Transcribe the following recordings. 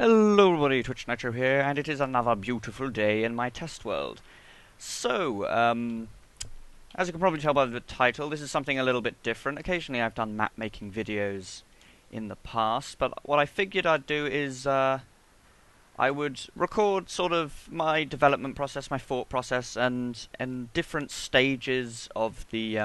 Hello everybody, Twitch Nitro here, and it is another beautiful day in my test world. So, as you can probably tell by the title, this is something a little bit different. Occasionally I've done map making videos in the past, but what I figured I'd do is, I would record sort of my development process, my thought process, and different stages of the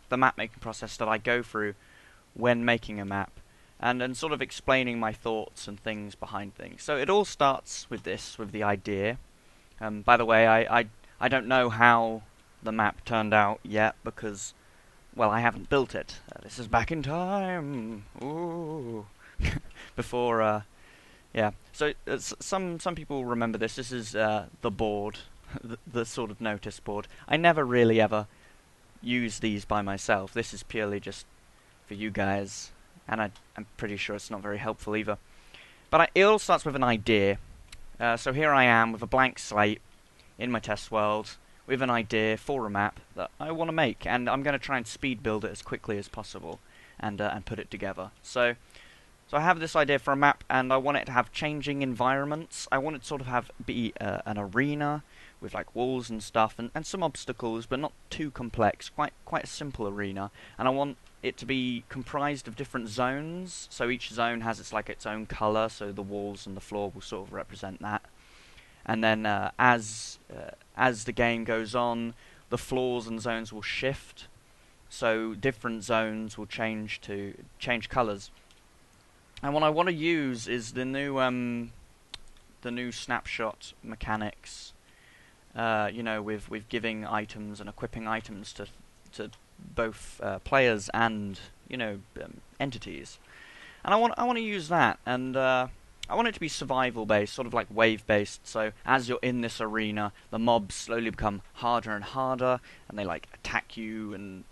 map making process that I go through when making a map. And sort of explaining my thoughts and things behind things. So it all starts with this, with the idea. By the way, I don't know how the map turned out yet because, well, I haven't built it. This is back in time. Ooh. Before, yeah. So some people remember this. This is the board, the sort of notice board. I never really ever use these by myself. This is purely just for you guys. And I'm pretty sure it's not very helpful either. But it all starts with an idea. So here I am with a blank slate in my test world with an idea for a map that I want to make, and I'm going to try and speed build it as quickly as possible and put it together. So I have this idea for a map, and I want it to have changing environments. I want it to sort of be an arena with like walls and stuff and some obstacles, but not too complex. Quite a simple arena, and I want it to be comprised of different zones, so each zone has its own colour, so the walls and the floor will sort of represent that. And then as the game goes on, the floors and zones will shift, so different zones will change colours. And what I want to use is the new snapshot mechanics. You know, with giving items and equipping items to both players and entities, and I want to use that, and I want it to be survival based, sort of like wave based. So as you're in this arena, the mobs slowly become harder and harder, and they like attack you, and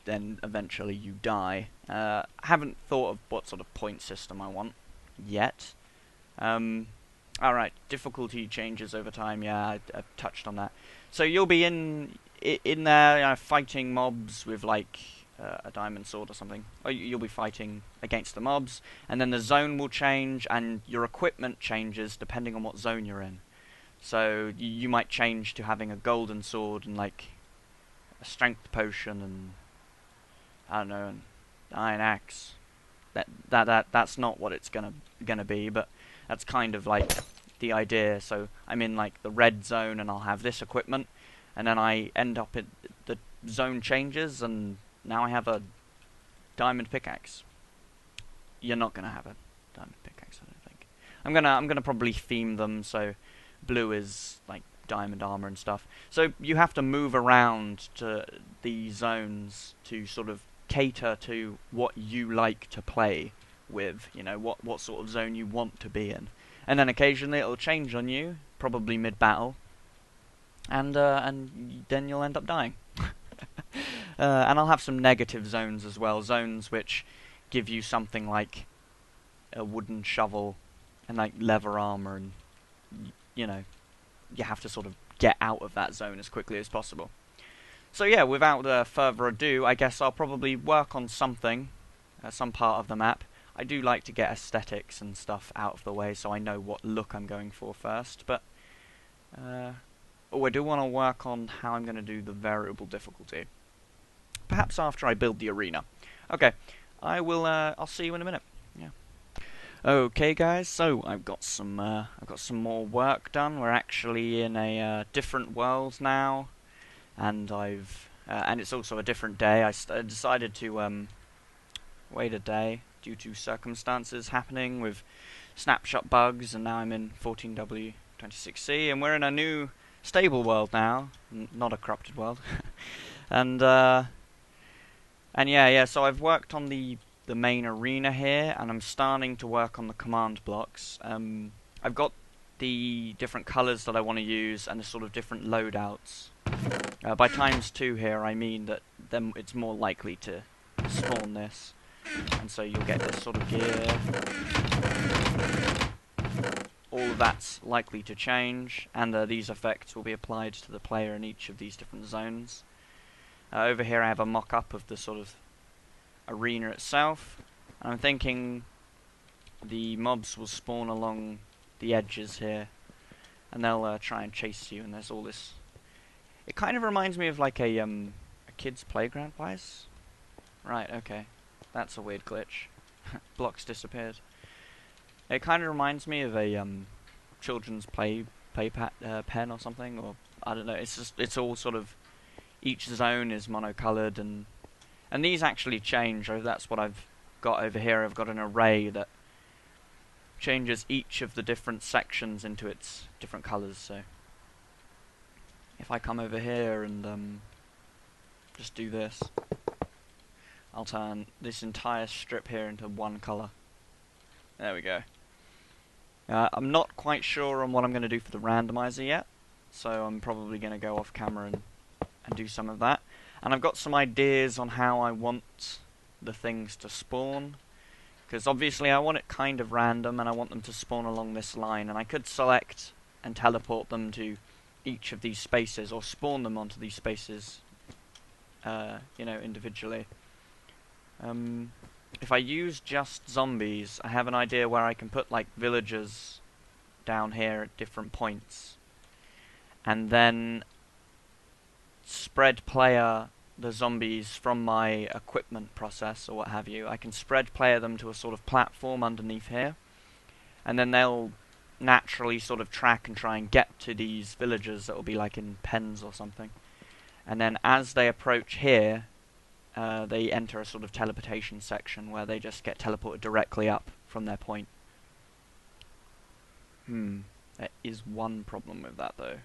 then eventually you die. I haven't thought of what sort of point system I want yet. Alright, difficulty changes over time. Yeah, I've touched on that. So you'll be in there, fighting mobs with like a diamond sword or something. Or you'll be fighting against the mobs, and then the zone will change, and your equipment changes depending on what zone you're in. So you might change to having a golden sword and like a strength potion and I don't know, an iron axe. That's not what it's gonna be, but that's kind of like the idea. So I'm in like the red zone and I'll have this equipment, and then I end up in the zone changes and now I have a diamond pickaxe. You're not gonna have a diamond pickaxe, I don't think. I'm gonna probably theme them, so blue is like diamond armor and stuff. So you have to move around to the zones to sort of cater to what you like to play with, what sort of zone you want to be in. And then occasionally it'll change on you, probably mid-battle, and then you'll end up dying. And I'll have some negative zones as well, zones which give you something like a wooden shovel and like leather armor, and you have to sort of get out of that zone as quickly as possible. So yeah, without further ado, I guess I'll probably work on something, some part of the map. I do like to get aesthetics and stuff out of the way so I know what look I'm going for first, but I do want to work on how I'm going to do the variable difficulty. Perhaps after I build the arena. Okay, I'll see you in a minute. Yeah. Okay guys, so I've got some more work done. We're actually in a different world now, and and it's also a different day. I decided to wait a day due to circumstances happening with snapshot bugs, and now I'm in 14W26C, and we're in a new stable world now, not a corrupted world. and yeah, so I've worked on the main arena here, and I'm starting to work on the command blocks. I've got the different colours that I want to use and the sort of different loadouts. By ×2 here, I mean that then it's more likely to spawn this, and so you'll get this sort of gear. All of that's likely to change, and these effects will be applied to the player in each of these different zones. Over here I have a mock-up of the sort of arena itself, and I'm thinking the mobs will spawn along the edges here, and they'll try and chase you, and there's all this. It kind of reminds me of like a kid's playground bias. Right, okay. That's a weird glitch. Blocks disappeared. It kind of reminds me of a children's pen or something, or I don't know. It's all sort of, each zone is monocolored, and these actually change. That's what I've got over here. I've got an array that changes each of the different sections into its different colors. So if I come over here and just do this, I'll turn this entire strip here into one color. There we go. I'm not quite sure on what I'm going to do for the randomizer yet, so I'm probably going to go off camera and do some of that. And I've got some ideas on how I want the things to spawn, because obviously I want it kind of random, and I want them to spawn along this line, and I could select and teleport them to each of these spaces, or spawn them onto these spaces, you know, individually. If I use just zombies, I have an idea where I can put like villagers down here at different points, and then spread player the zombies from my equipment process or what have you. I can spread player them to a sort of platform underneath here, and then they'll naturally sort of track and try and get to these villagers that will be like in pens or something. And then as they approach here, they enter a sort of teleportation section where they just get teleported directly up from their point. There is one problem with that though.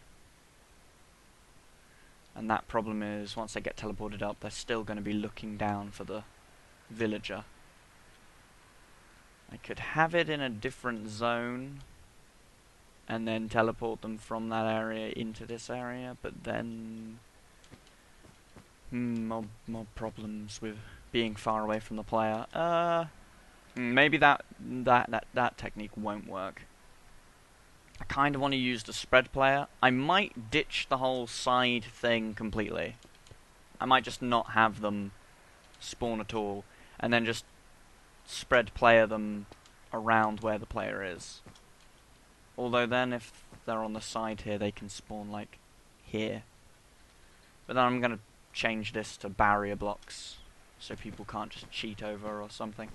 And that problem is, once they get teleported up, they're still going to be looking down for the villager. I could have it in a different zone and then teleport them from that area into this area, but then more problems with being far away from the player. Maybe that technique won't work. I kind of want to use the spread player. I might ditch the whole side thing completely. I might just not have them spawn at all, and then just spread player them around where the player is. Although then if they're on the side here, they can spawn like here. But then I'm going to change this to barrier blocks, so people can't just cheat over or something.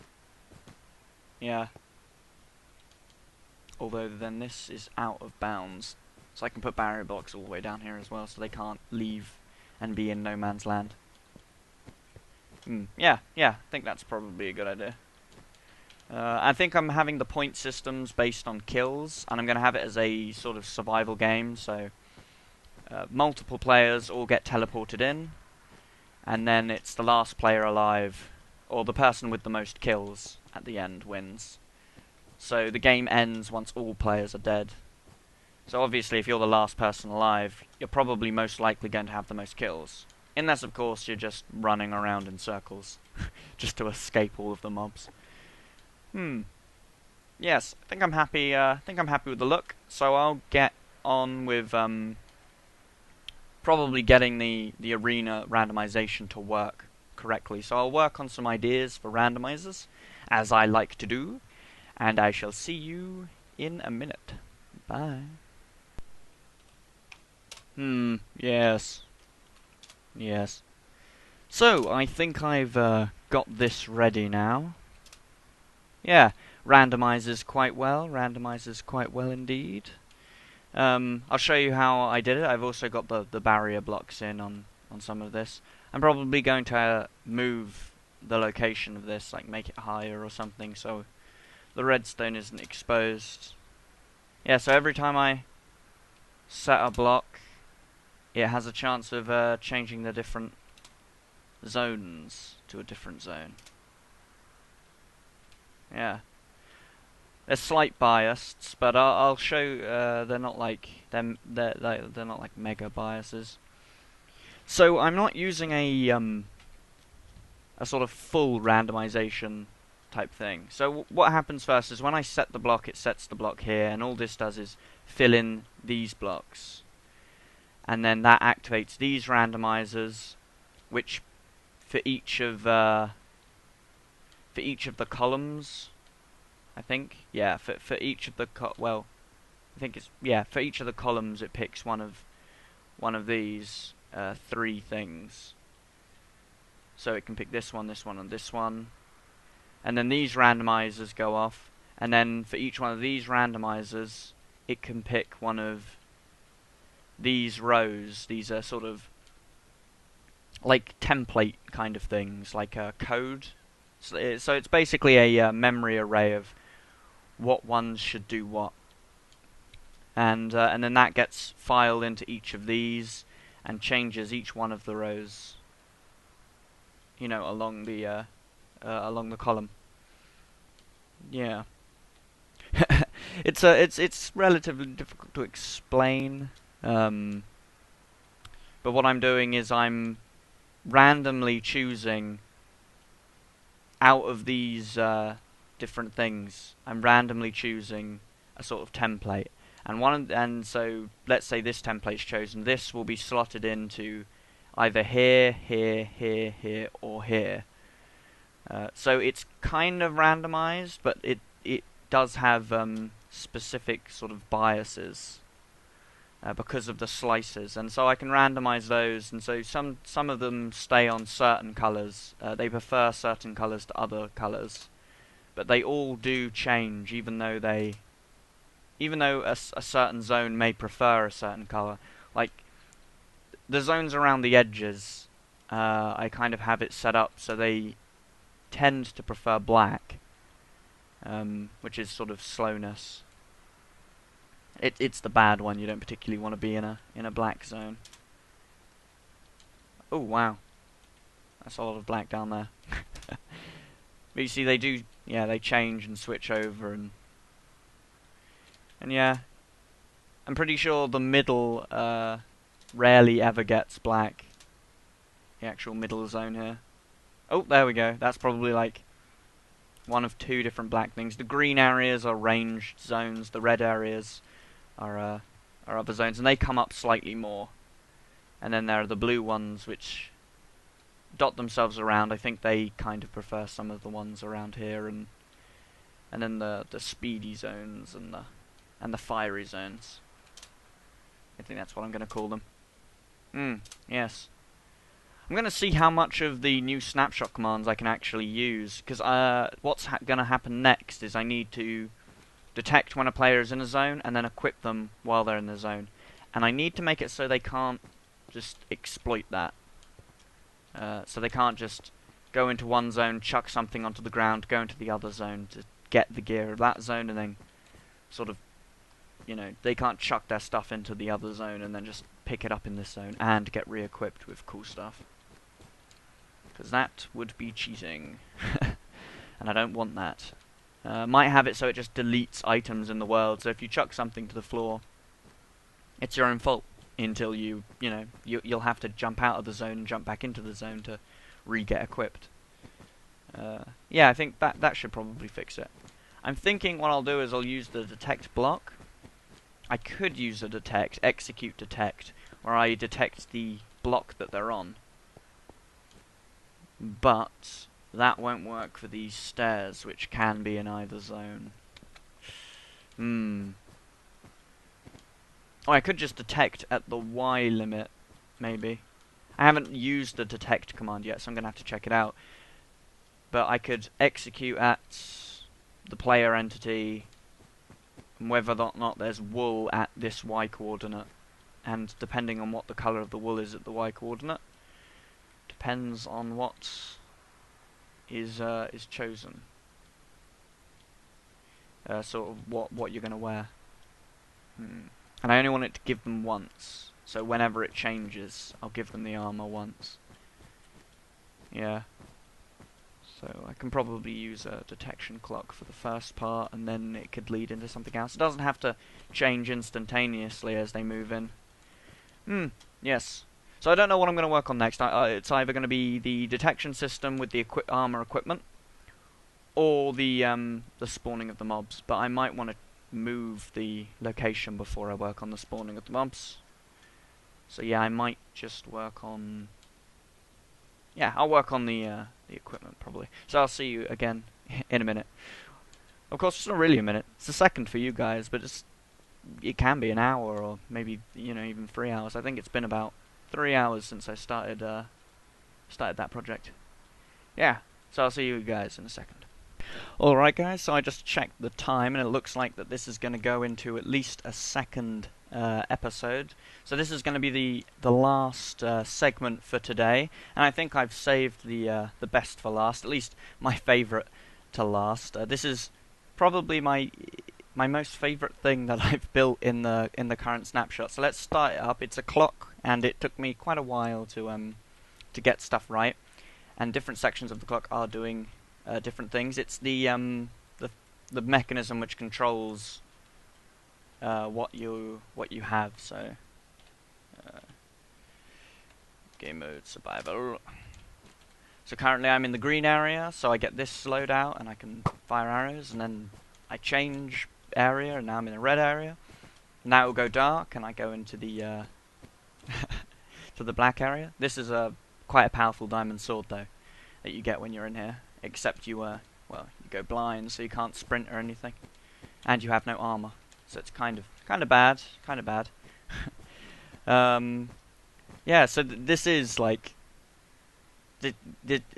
Yeah. Although then this is out of bounds, so I can put barrier blocks all the way down here as well, so they can't leave and be in no man's land. Yeah, I think that's probably a good idea. I think I'm having the point systems based on kills, and I'm going to have it as a sort of survival game, so multiple players all get teleported in, and then it's the last player alive, or the person with the most kills at the end wins. So the game ends once all players are dead. So obviously if you're the last person alive, you're probably most likely going to have the most kills. Unless of course you're just running around in circles, just to escape all of the mobs. Yes, I think I'm happy with the look, so I'll get on with probably getting the arena randomization to work correctly. So I'll work on some ideas for randomizers, as I like to do. And I shall see you in a minute. Bye. Yes. Yes. So, I think I've got this ready now. Yeah, randomizes quite well. Randomizes quite well indeed. I'll show you how I did it. I've also got the barrier blocks in on some of this. I'm probably going to move the location of this, like make it higher or something, so the redstone isn't exposed. Yeah, so every time I set a block, it has a chance of changing the different zones to a different zone. Yeah, they're slight biased, but I'll show they're not like they're not like mega biases. So I'm not using a sort of full randomization type thing. So what happens first is when I set the block, it sets the block here, and all this does is fill in these blocks, and then that activates these randomizers, which for each of the columns I think. Yeah, for each of the well, I think it's, yeah, for each of the columns it picks one of these three things. So it can pick this one, and this one. And then these randomizers go off, and then for each one of these randomizers it can pick one of these rows. These are sort of like template kind of things, like a code. So it's basically a memory array of what ones should do what, and then that gets filed into each of these and changes each one of the rows, you know, along the column. Yeah. It's relatively difficult to explain, but what I'm doing is I'm randomly choosing out of these different things. I'm randomly choosing a sort of template, and so let's say this template's chosen. This will be slotted into either here, here, here, here, or here. So it's kind of randomized, but it does have specific sort of biases because of the slices, and so I can randomize those. And so some of them stay on certain colors. They prefer certain colors to other colors, but they all do change, even though a certain zone may prefer a certain color. Like the zones around the edges, I kind of have it set up so they tend to prefer black, which is sort of slowness. It's the bad one. You don't particularly want to be in a black zone. Oh wow, that's a lot of black down there. But you see, they do, yeah, they change and switch over, and yeah, I'm pretty sure the middle rarely ever gets black. The actual middle zone here. Oh, there we go. That's probably like one of two different black things. The green areas are ranged zones. The red areas are other zones, and they come up slightly more. And then there are the blue ones, which dot themselves around. I think they kind of prefer some of the ones around here, and then the speedy zones and the fiery zones. I think that's what I'm going to call them. Yes. I'm going to see how much of the new snapshot commands I can actually use, because what's going to happen next is I need to detect when a player is in a zone and then equip them while they're in the zone. And I need to make it so they can't just exploit that. So they can't just go into one zone, chuck something onto the ground, go into the other zone to get the gear of that zone, and then sort of, you know, they can't chuck their stuff into the other zone and then just pick it up in this zone and get re-equipped with cool stuff. Because that would be cheating. And I don't want that. Might have it so it just deletes items in the world, so if you chuck something to the floor, it's your own fault until you'll have to jump out of the zone and jump back into the zone to re-get equipped. Yeah, I think that should probably fix it. I'm thinking what I'll do is I'll use the detect block. I could use a execute detect, where I detect the block that they're on. But that won't work for these stairs, which can be in either zone. Oh, I could just detect at the Y limit, maybe. I haven't used the detect command yet, so I'm going to have to check it out. But I could execute at the player entity, and whether or not there's wool at this Y coordinate. And depending on what the colour of the wool is at the Y coordinate, depends on what is chosen. Sort of what you're going to wear. And I only want it to give them once. So whenever it changes, I'll give them the armor once. Yeah. So I can probably use a detection clock for the first part, and then it could lead into something else. It doesn't have to change instantaneously as they move in. Yes. So I don't know what I'm going to work on next. It's either going to be the detection system with the armor equipment, or the spawning of the mobs. But I might want to move the location before I work on the spawning of the mobs. So yeah, I might just work on... Yeah, I'll work on the equipment probably. So I'll see you again in a minute. Of course, it's not really a minute. It's a second for you guys, but it can be an hour or maybe even 3 hours. I think it's been about 3 hours since I started that project. Yeah. So I'll see you guys in a second. Alright guys, so I just checked the time and it looks like that this is going to go into at least a second episode. So this is going to be the last segment for today, and I think I've saved the best for last, at least my favourite to last. This is probably my most favourite thing that I've built in the current snapshot. So let's start it up. It's a clock, and it took me quite a while to get stuff right, and different sections of the clock are doing different things. It's the mechanism which controls what you have. So game mode survival. So currently I'm in the green area, so I get this slowed out and I can fire arrows, and then I change area and now I'm in the red area. Now it will go dark and I go into the to the black area. This is quite a powerful diamond sword though that you get when you're in here, except you you go blind, so you can't sprint or anything, and you have no armor, so it's kind of bad. Yeah, so this is like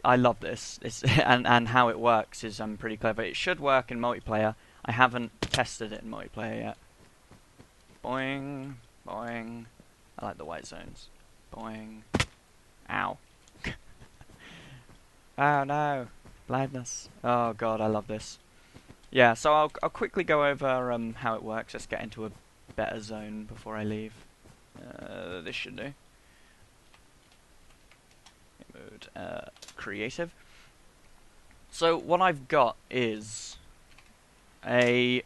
I love this. And how it works is pretty clever. It should work in multiplayer. I haven't tested it in multiplayer yet. Boing, boing. I like the white zones. Boing. Ow. Oh no, blindness. Oh god, I love this. Yeah, so I'll quickly go over how it works. Let's get into a better zone before I leave. This should do. Mode creative. So what I've got is a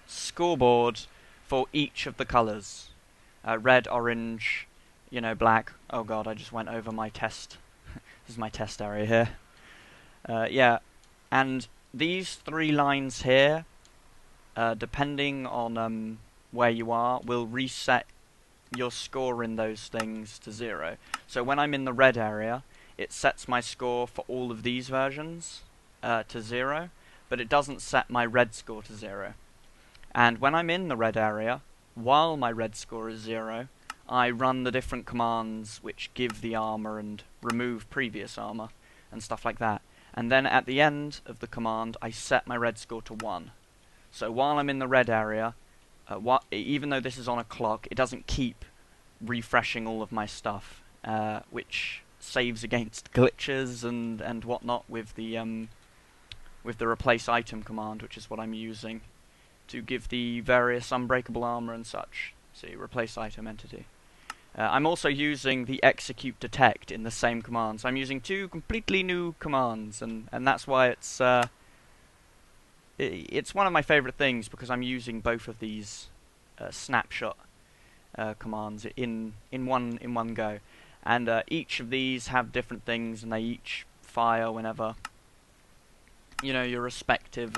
scoreboard for each of the colours. Red, orange, black. Oh god, I just went over my test. This is my test area here. Yeah, and these 3 lines here, depending on where you are, will reset your score in those things to 0. So when I'm in the red area, it sets my score for all of these versions to 0, but it doesn't set my red score to 0. And when I'm in the red area, while my red score is 0, I run the different commands which give the armor and remove previous armor and stuff like that. And then at the end of the command, I set my red score to 1. So while I'm in the red area, even though this is on a clock, it doesn't keep refreshing all of my stuff, which saves against glitches and whatnot with the replace item command, which is what I'm using to give the various unbreakable armor and such. See, replace item entity. I'm also using the execute detect in the same command, so I'm using 2 completely new commands, and that's why it's one of my favorite things, because I'm using both of these snapshot commands in one go, and each of these have different things, and they each fire whenever your respective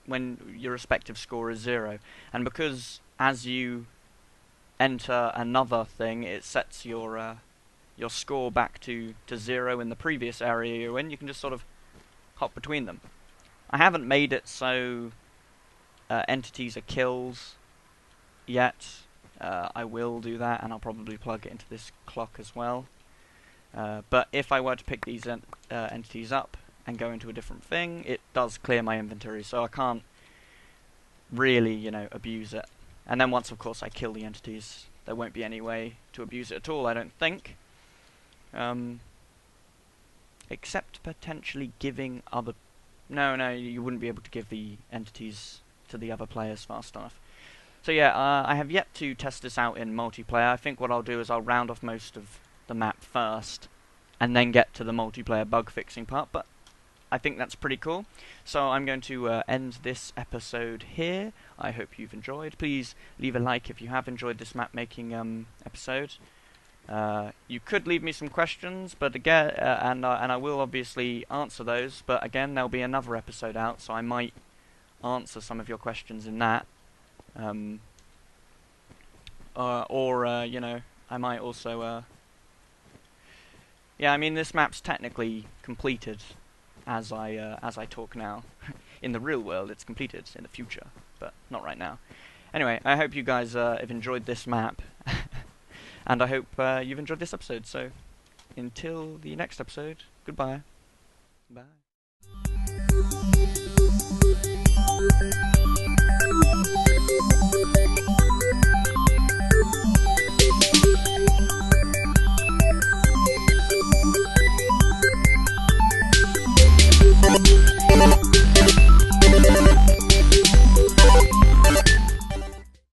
when your respective score is 0, and because as you enter another thing, it sets your score back to 0 in the previous area you're in. You can just sort of hop between them. I haven't made it so entities are kills yet. I will do that, and I'll probably plug it into this clock as well. But if I were to pick these entities up and go into a different thing, it does clear my inventory, so I can't really, abuse it. And then once, of course, I kill the entities, there won't be any way to abuse it at all, I don't think. Except potentially giving other... No, you wouldn't be able to give the entities to the other players fast enough. So yeah, I have yet to test this out in multiplayer. I think what I'll do is I'll round off most of the map first, and then get to the multiplayer bug fixing part, but I think that's pretty cool. So I'm going to end this episode here. I hope you've enjoyed. Please leave a like if you have enjoyed this map making episode. You could leave me some questions, but again, and I will obviously answer those. But again, there'll be another episode out, so I might answer some of your questions in that. I might also. Yeah, I mean, this map's technically completed, as I talk now. In the real world, it's completed in the future, but not right now. Anyway, I hope you guys have enjoyed this map, and I hope you've enjoyed this episode. So, until the next episode, goodbye. Bye.